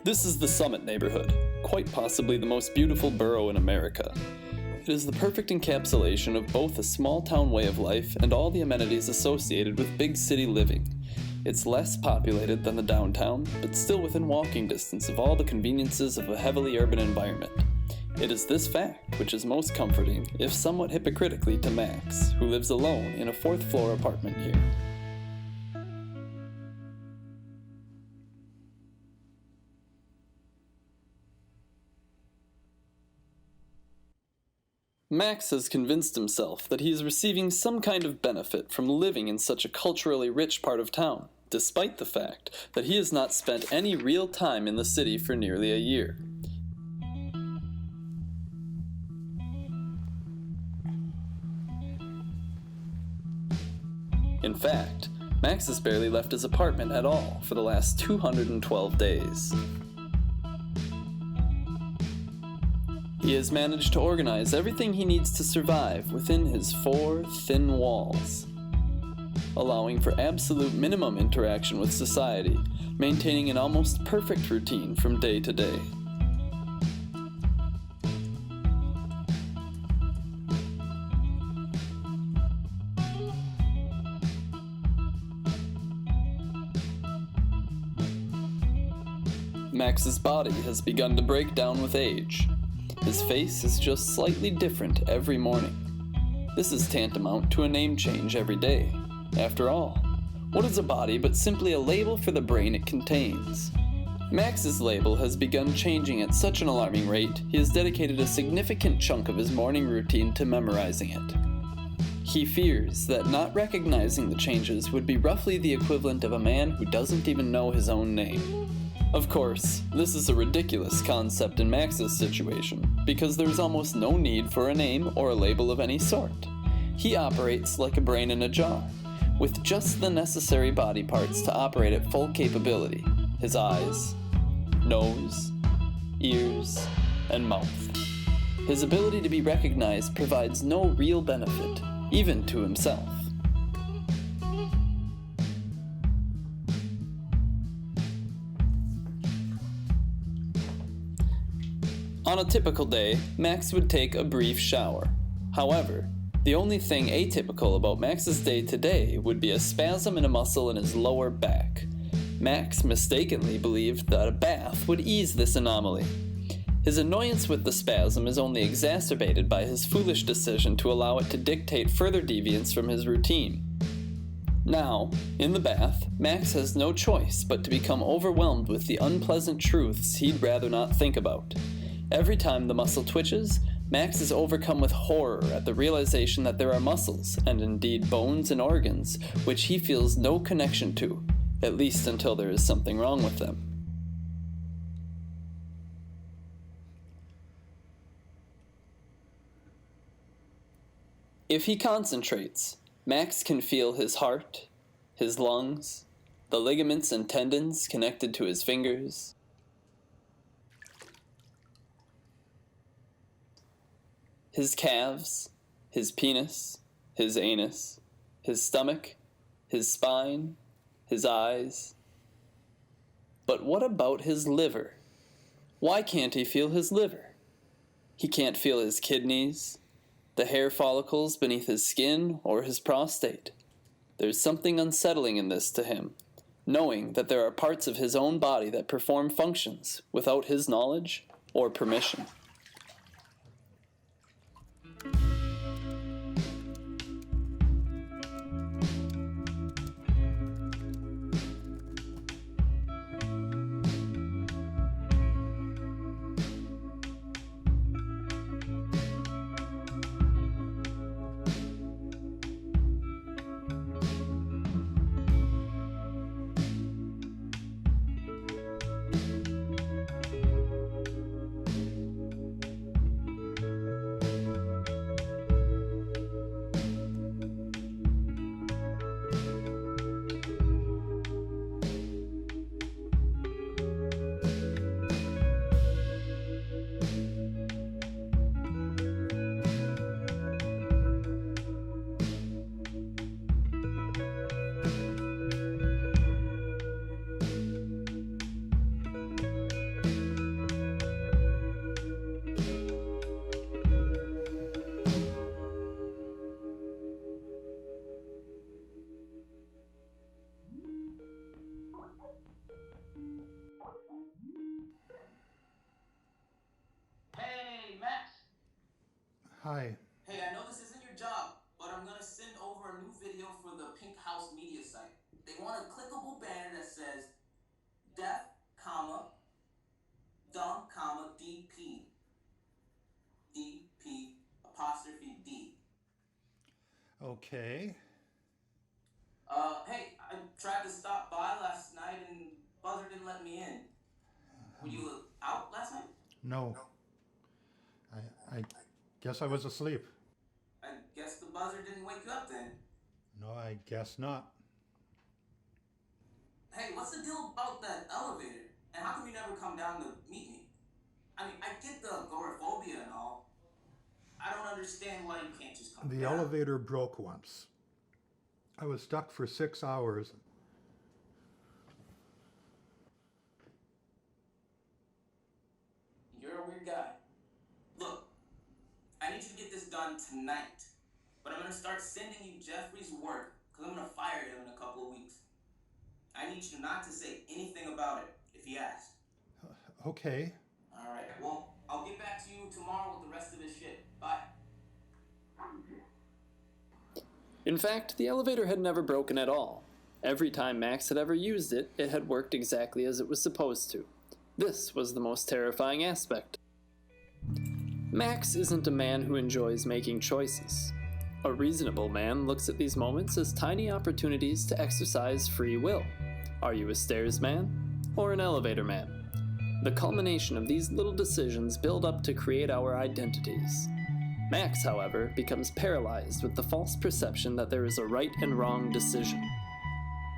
This is the Summit neighborhood, quite possibly the most beautiful borough in America. It is the perfect encapsulation of both a small-town way of life and all the amenities associated with big city living. It's less populated than the downtown, but still within walking distance of all the conveniences of a heavily urban environment. It is this fact which is most comforting, if somewhat hypocritically, to Max, who lives alone in a fourth-floor apartment here. Max has convinced himself that he is receiving some kind of benefit from living in such a culturally rich part of town, despite the fact that he has not spent any real time in the city for nearly a year. In fact, Max has barely left his apartment at all for the last 212 days. He has managed to organize everything he needs to survive within his 4 thin walls, allowing for absolute minimum interaction with society, maintaining an almost perfect routine from day to day. Max's body has begun to break down with age. His face is just slightly different every morning. This is tantamount to a name change every day. After all, what is a body but simply a label for the brain it contains? Max's label has begun changing at such an alarming rate, he has dedicated a significant chunk of his morning routine to memorizing it. He fears that not recognizing the changes would be roughly the equivalent of a man who doesn't even know his own name. Of course, this is a ridiculous concept in Max's situation, because there is almost no need for a name or a label of any sort. He operates like a brain in a jar, with just the necessary body parts to operate at full capability: his eyes, nose, ears, and mouth. His ability to be recognized provides no real benefit, even to himself. On a typical day, Max would take a brief shower. However, the only thing atypical about Max's day today would be a spasm in a muscle in his lower back. Max mistakenly believed that a bath would ease this anomaly. His annoyance with the spasm is only exacerbated by his foolish decision to allow it to dictate further deviance from his routine. Now, in the bath, Max has no choice but to become overwhelmed with the unpleasant truths he'd rather not think about. Every time the muscle twitches, Max is overcome with horror at the realization that there are muscles, and indeed bones and organs, which he feels no connection to, at least until there is something wrong with them. If he concentrates, Max can feel his heart, his lungs, the ligaments and tendons connected to his fingers, his calves, his penis, his anus, his stomach, his spine, his eyes. But what about his liver? Why can't he feel his liver? He can't feel his kidneys, the hair follicles beneath his skin, or his prostate. There's something unsettling in this to him, knowing that there are parts of his own body that perform functions without his knowledge or permission. Hi. Hey, I know this isn't your job, but I'm gonna send over a new video for the Pink House media site. They want a clickable banner that says deaf, comma, dumb, comma, DP. DP apostrophe D. Okay. Hey, I tried to stop by last night and Buzzer didn't let me in. Were you out last night? No. I guess I was asleep. I guess the buzzer didn't wake you up then. No, I guess not. Hey, what's the deal about that elevator? And how come you never come down to meet me? I mean, I get the agoraphobia and all. I don't understand why you can't just come The down. elevator broke once. I was stuck for 6 hours. You're a weird guy. Look, I need you to get this done tonight. But I'm gonna start sending you Jeffrey's work because I'm gonna fire him in a couple of weeks. I need you not to say anything about it if he asks. Okay. All right. Well, I'll get back to you tomorrow with the rest of his shit. Bye. In fact, the elevator had never broken at all. Every time Max had ever used it, it had worked exactly as it was supposed to. This was the most terrifying aspect. Max isn't a man who enjoys making choices. A reasonable man looks at these moments as tiny opportunities to exercise free will. Are you a stairs man or an elevator man? The culmination of these little decisions build up to create our identities. Max, however, becomes paralyzed with the false perception that there is a right and wrong decision,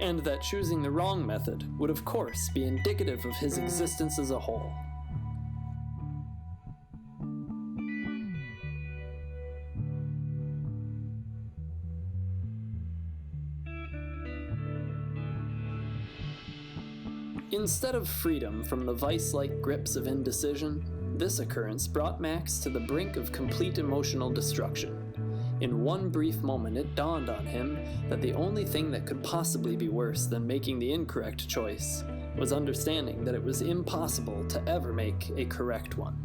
and that choosing the wrong method would of course be indicative of his existence as a whole. Instead of freedom from the vice-like grips of indecision, this occurrence brought Max to the brink of complete emotional destruction. In one brief moment, it dawned on him that the only thing that could possibly be worse than making the incorrect choice was understanding that it was impossible to ever make a correct one.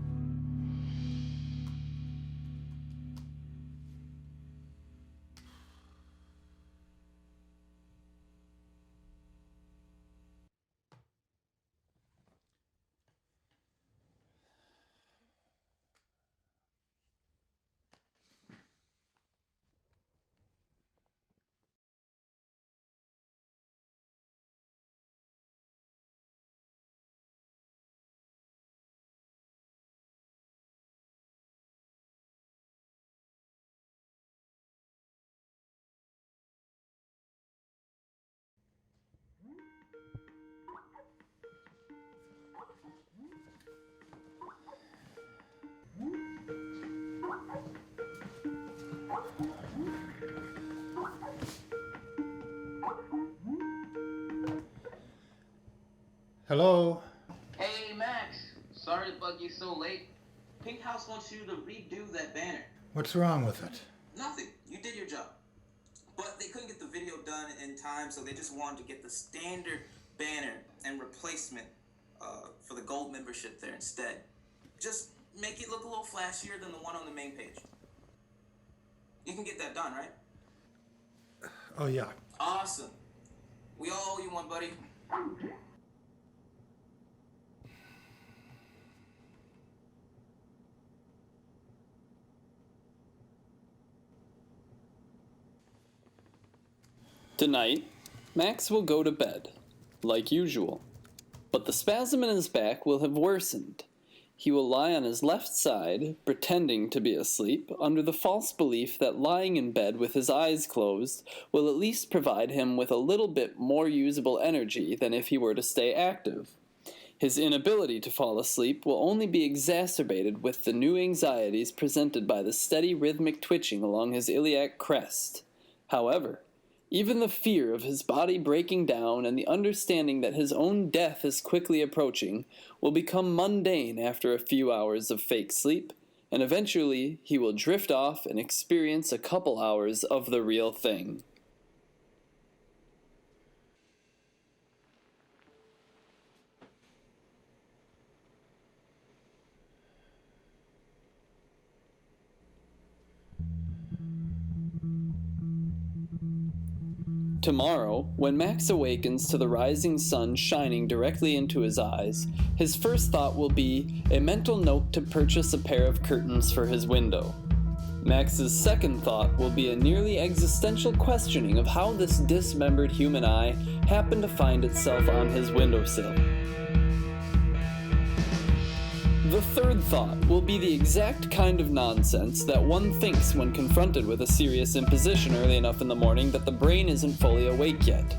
Hello? Hey, Max. Sorry to bug you so late. Pink House wants you to redo that banner. What's wrong with it? Nothing. You did your job. But they couldn't get the video done in time, so they just wanted to get the standard banner and replacement for the gold membership there instead. Just make it look a little flashier than the one on the main page. You can get that done, right? Oh, yeah. Awesome. We all owe you one, buddy. Tonight, Max will go to bed, like usual, but the spasm in his back will have worsened. He will lie on his left side, pretending to be asleep, under the false belief that lying in bed with his eyes closed will at least provide him with a little bit more usable energy than if he were to stay active. His inability to fall asleep will only be exacerbated with the new anxieties presented by the steady rhythmic twitching along his iliac crest. However, even the fear of his body breaking down and the understanding that his own death is quickly approaching will become mundane after a few hours of fake sleep, and eventually he will drift off and experience a couple hours of the real thing. Tomorrow, when Max awakens to the rising sun shining directly into his eyes, his first thought will be a mental note to purchase a pair of curtains for his window. Max's second thought will be a nearly existential questioning of how this dismembered human eye happened to find itself on his windowsill. The third thought will be the exact kind of nonsense that one thinks when confronted with a serious imposition early enough in the morning that the brain isn't fully awake yet.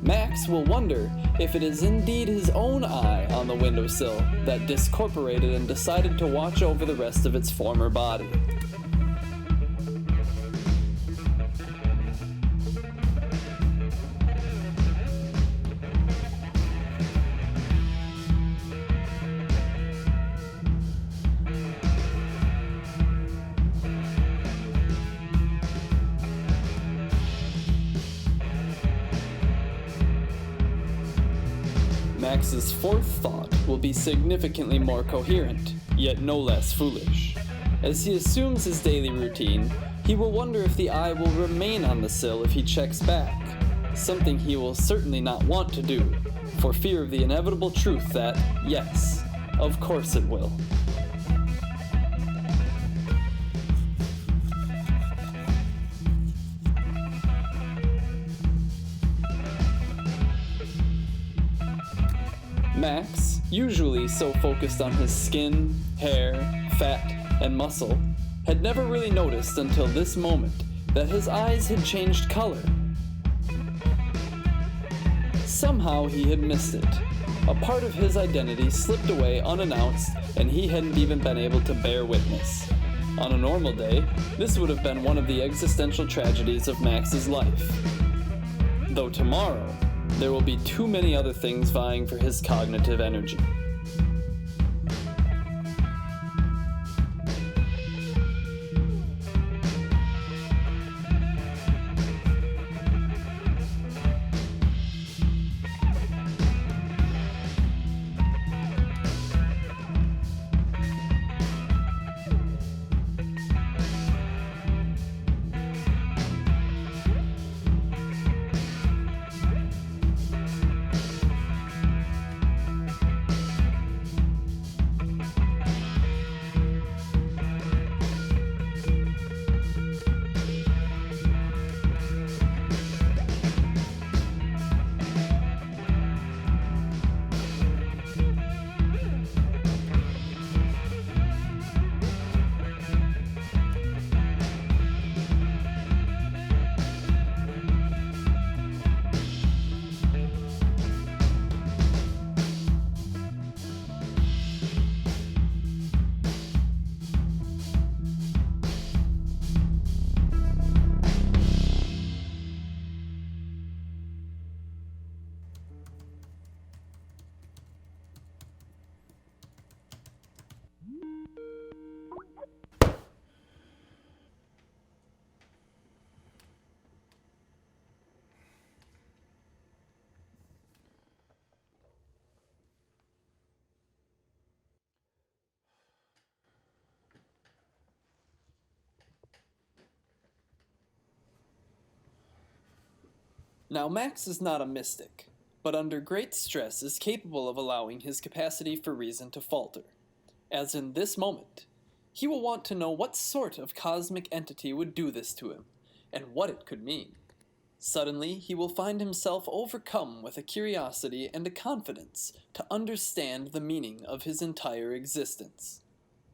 Max will wonder if it is indeed his own eye on the windowsill that discorporated and decided to watch over the rest of its former body. Max's fourth thought will be significantly more coherent, yet no less foolish. As he assumes his daily routine, he will wonder if the eye will remain on the sill if he checks back, something he will certainly not want to do, for fear of the inevitable truth that, yes, of course it will. Max, usually so focused on his skin, hair, fat, and muscle, had never really noticed until this moment that his eyes had changed color. Somehow he had missed it. A part of his identity slipped away unannounced, and he hadn't even been able to bear witness. On a normal day, this would have been one of the existential tragedies of Max's life. Though tomorrow, there will be too many other things vying for his cognitive energy. Now, Max is not a mystic, but under great stress is capable of allowing his capacity for reason to falter. As in this moment, he will want to know what sort of cosmic entity would do this to him, and what it could mean. Suddenly, he will find himself overcome with a curiosity and a confidence to understand the meaning of his entire existence,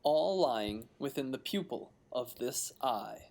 all lying within the pupil of this eye.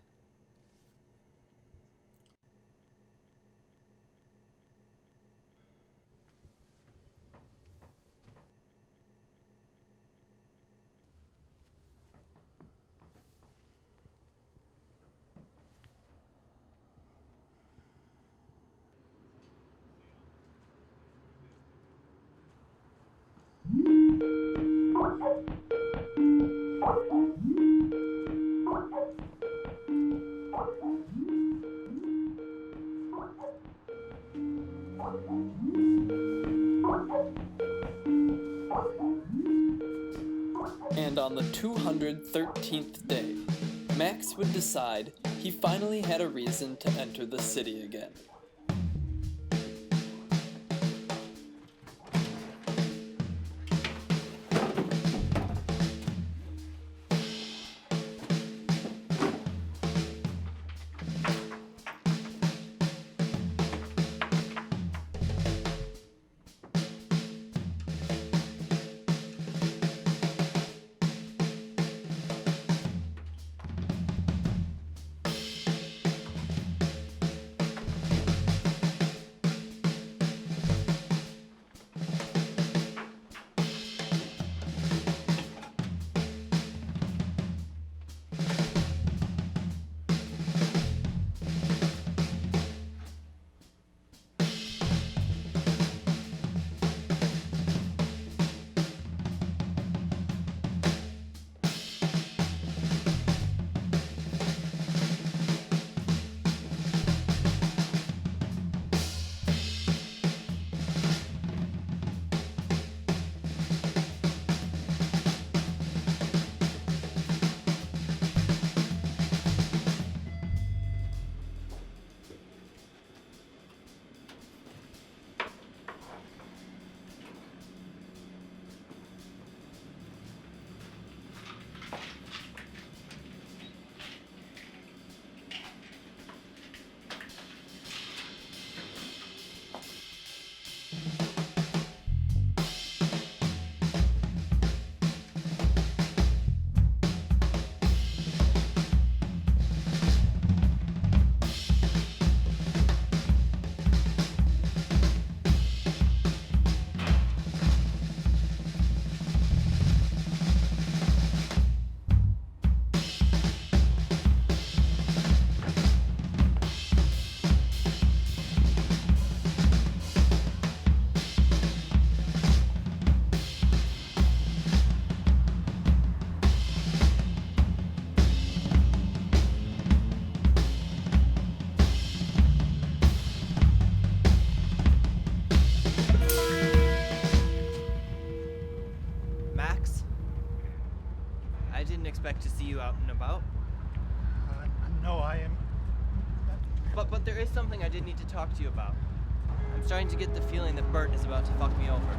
And on the 213th day, Max would decide he finally had a reason to enter the city again. about? No, I am... But there is something I did need to talk to you about. I'm starting to get the feeling that Bert is about to fuck me over.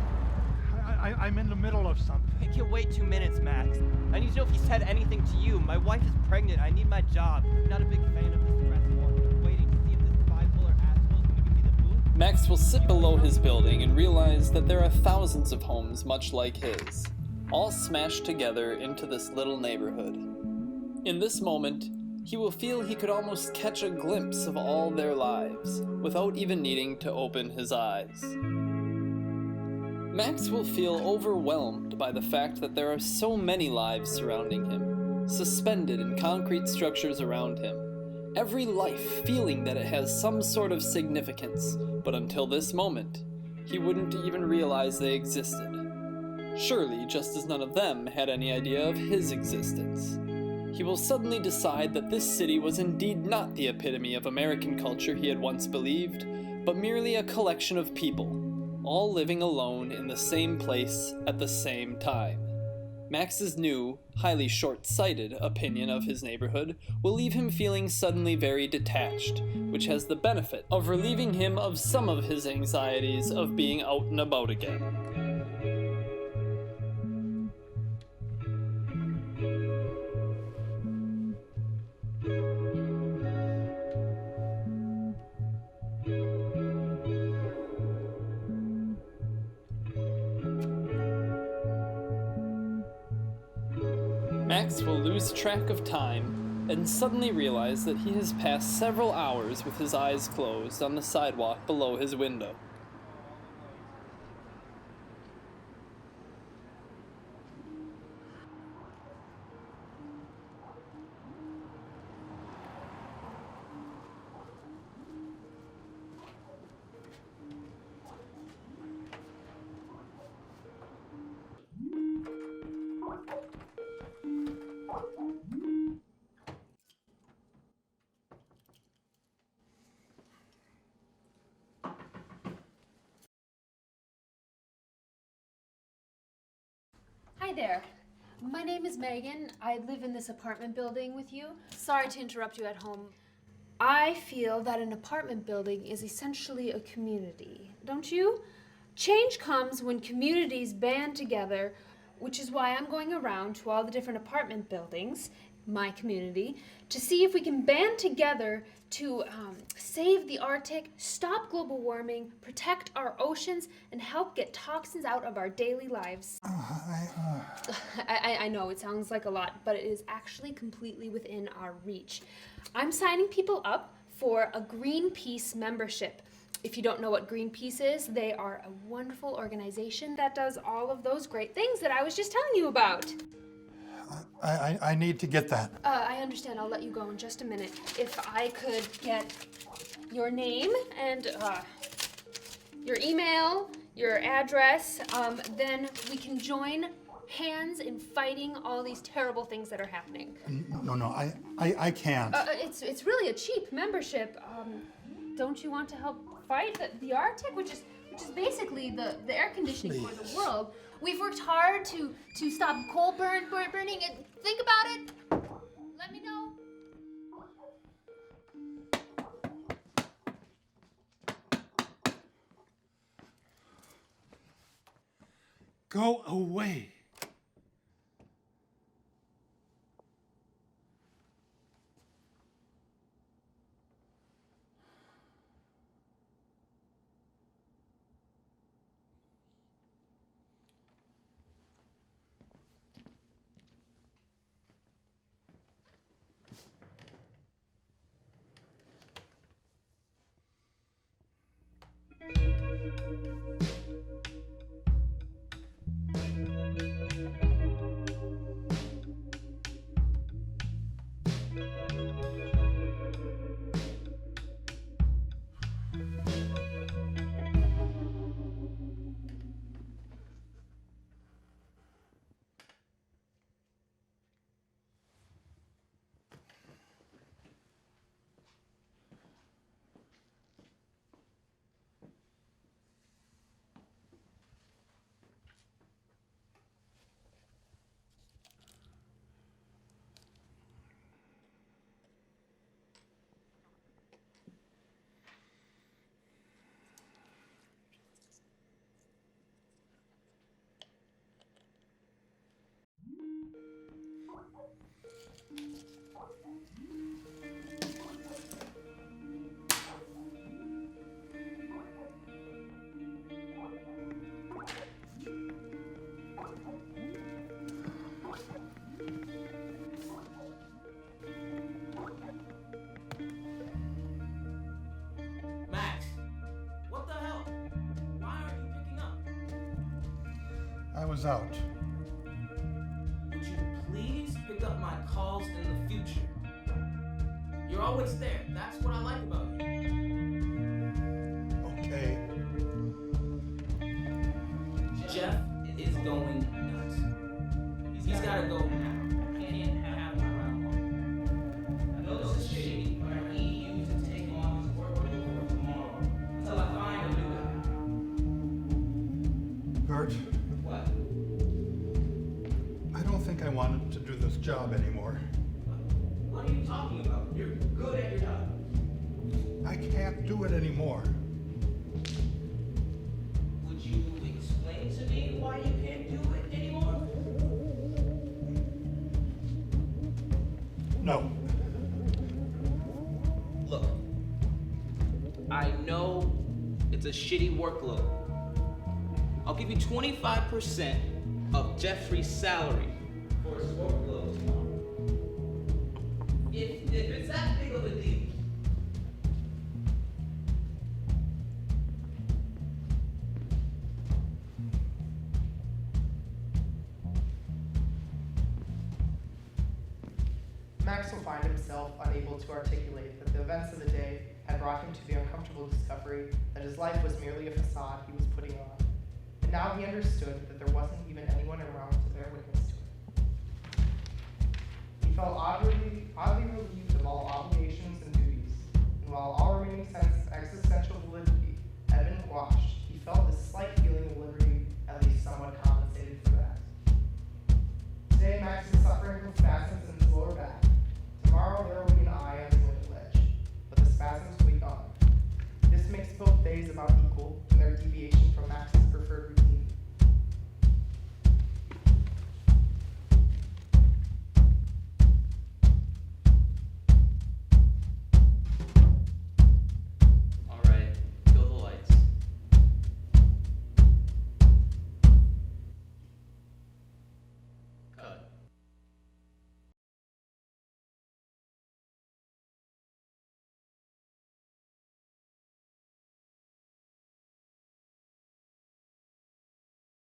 I'm in the middle of something. I can't wait 2 minutes, Max. I need to know if he said anything to you. My wife is pregnant. I need my job. I'm not a big fan of this stress hormone. I'm waiting to see if this bipolar asshole is going to give me the boot. Max will sit below his building and realize that there are thousands of homes much like his, all smashed together into this little neighborhood. In this moment, he will feel he could almost catch a glimpse of all their lives without even needing to open his eyes. Max will feel overwhelmed by the fact that there are so many lives surrounding him, suspended in concrete structures around him, every life feeling that it has some sort of significance, but until this moment, he wouldn't even realize they existed. Surely, just as none of them had any idea of his existence. He will suddenly decide that this city was indeed not the epitome of American culture he had once believed, but merely a collection of people, all living alone in the same place at the same time. Max's new, highly short-sighted opinion of his neighborhood will leave him feeling suddenly very detached, which has the benefit of relieving him of some of his anxieties of being out and about again. Max will lose track of time and suddenly realize that he has passed several hours with his eyes closed on the sidewalk below his window. Hi there. My name is Megan. I live in this apartment building with you. Sorry to interrupt you at home. I feel that an apartment building is essentially a community, don't you? Change comes when communities band together, which is why I'm going around to all the different apartment buildings, my community, to see if we can band together to save the Arctic, stop global warming, protect our oceans, and help get toxins out of our daily lives. I know it sounds like a lot, but it is actually completely within our reach. I'm signing people up for a Greenpeace membership. If you don't know what Greenpeace is, they are a wonderful organization that does all of those great things that I was just telling you about. I need to get that. I understand. I'll let you go in just a minute. If I could get your name and your email, your address, then we can join hands in fighting all these terrible things that are happening. No, I can't. It's really a cheap membership. Don't you want to help fight the Arctic, which is basically the air conditioning for the world? We've worked hard to stop coal burning. And think about it. Let me know. Go away. was out. Would you please pick up my calls in the future? You're always there. That's what I like about you. Okay. Jeff is going nuts. He's gotta go now. Can't have him around long. I know this is shady, but I need you to take him off his work order for tomorrow until I find a new guy. Bert, What? I don't think I wanted to do this job anymore. What are you talking about? You're good at your job. I can't do it anymore. Would you explain to me why you can't do it anymore? No. Look, I know it's a shitty workload. I'll give you 25% of Jeffrey's salary for his workload tomorrow. If it's that big of a deal. Max will find himself unable to articulate that the events of the day had brought him to the uncomfortable discovery that his life was merely a facade he was putting on. And now he understood that there wasn't even anyone around to bear witness to it. He felt oddly